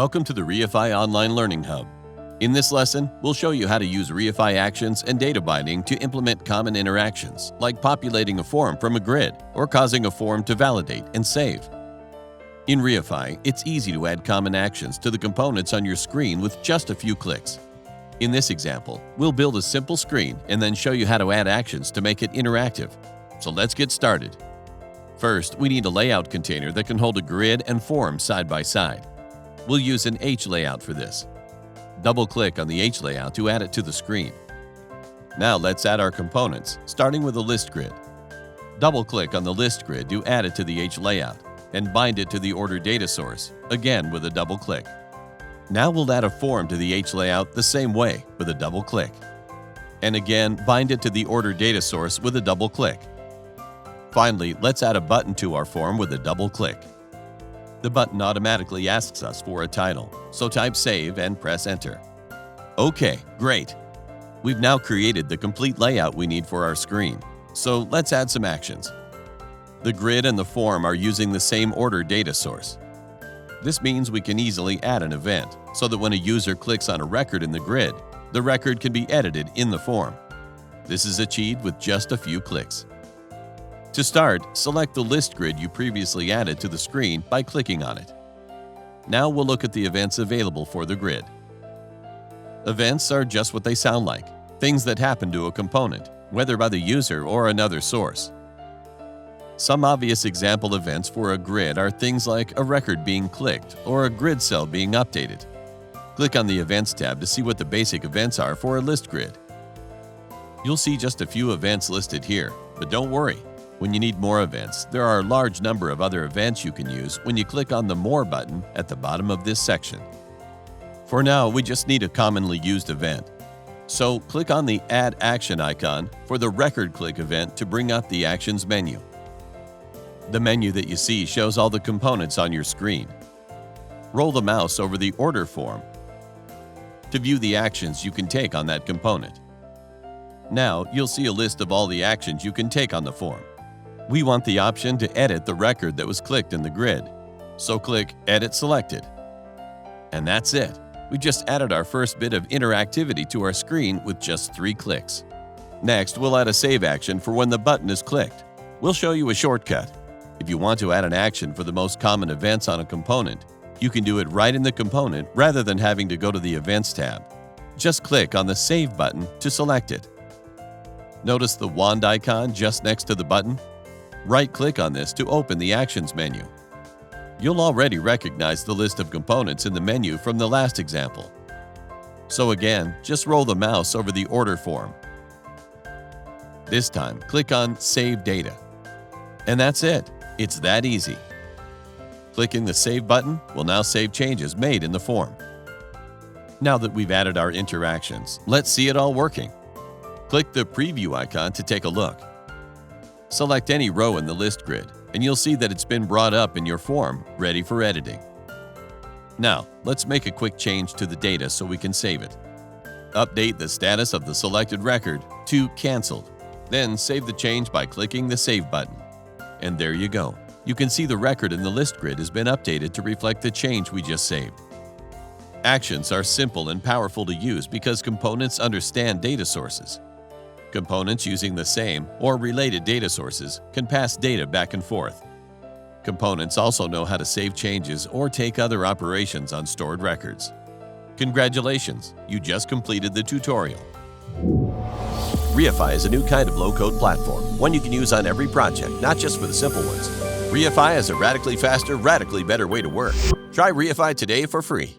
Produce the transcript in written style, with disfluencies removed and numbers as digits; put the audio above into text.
Welcome to the Reify Online Learning Hub. In this lesson, we'll show you how to use Reify actions and data binding to implement common interactions, like populating a form from a grid or causing a form to validate and save. In Reify, it's easy to add common actions to the components on your screen with just a few clicks. In this example, we'll build a simple screen and then show you how to add actions to make it interactive. So let's get started. First, we need a layout container that can hold a grid and form side by side. We'll use an H layout for this. Double-click on the H layout to add it to the screen. Now let's add our components, starting with a list grid. Double-click on the list grid to add it to the H layout, and bind it to the order data source, again with a double-click. Now we'll add a form to the H layout the same way, with a double-click. And again, bind it to the order data source with a double-click. Finally, let's add a button to our form with a double-click. The button automatically asks us for a title, so type Save and press Enter. Okay, great! We've now created the complete layout we need for our screen, so let's add some actions. The grid and the form are using the same order data source. This means we can easily add an event, so that when a user clicks on a record in the grid, the record can be edited in the form. This is achieved with just a few clicks. To start, select the list grid you previously added to the screen by clicking on it. Now we'll look at the events available for the grid. Events are just what they sound like, things that happen to a component, whether by the user or another source. Some obvious example events for a grid are things like a record being clicked or a grid cell being updated. Click on the Events tab to see what the basic events are for a list grid. You'll see just a few events listed here, but don't worry. When you need more events, there are a large number of other events you can use when you click on the More button at the bottom of this section. For now, we just need a commonly used event. So click on the Add Action icon for the Record Click event to bring up the Actions menu. The menu that you see shows all the components on your screen. Roll the mouse over the Order form to view the actions you can take on that component. Now you'll see a list of all the actions you can take on the form. We want the option to edit the record that was clicked in the grid, so click Edit Selected. And that's it. We just added our first bit of interactivity to our screen with just 3 clicks. Next, we'll add a save action for when the button is clicked. We'll show you a shortcut. If you want to add an action for the most common events on a component, you can do it right in the component rather than having to go to the Events tab. Just click on the Save button to select it. Notice the wand icon just next to the button? Right-click on this to open the Actions menu. You'll already recognize the list of components in the menu from the last example. So again, just roll the mouse over the Order form. This time, click on Save Data. And that's it. It's that easy. Clicking the Save button will now save changes made in the form. Now that we've added our interactions, let's see it all working. Click the Preview icon to take a look. Select any row in the list grid, and you'll see that it's been brought up in your form, ready for editing. Now, let's make a quick change to the data so we can save it. Update the status of the selected record to Canceled. Then save the change by clicking the Save button. And there you go. You can see the record in the list grid has been updated to reflect the change we just saved. Actions are simple and powerful to use because components understand data sources. Components using the same or related data sources can pass data back and forth. Components also know how to save changes or take other operations on stored records. Congratulations, you just completed the tutorial. Reify is a new kind of low-code platform, one you can use on every project, not just for the simple ones. Reify is a radically faster, radically better way to work. Try Reify today for free.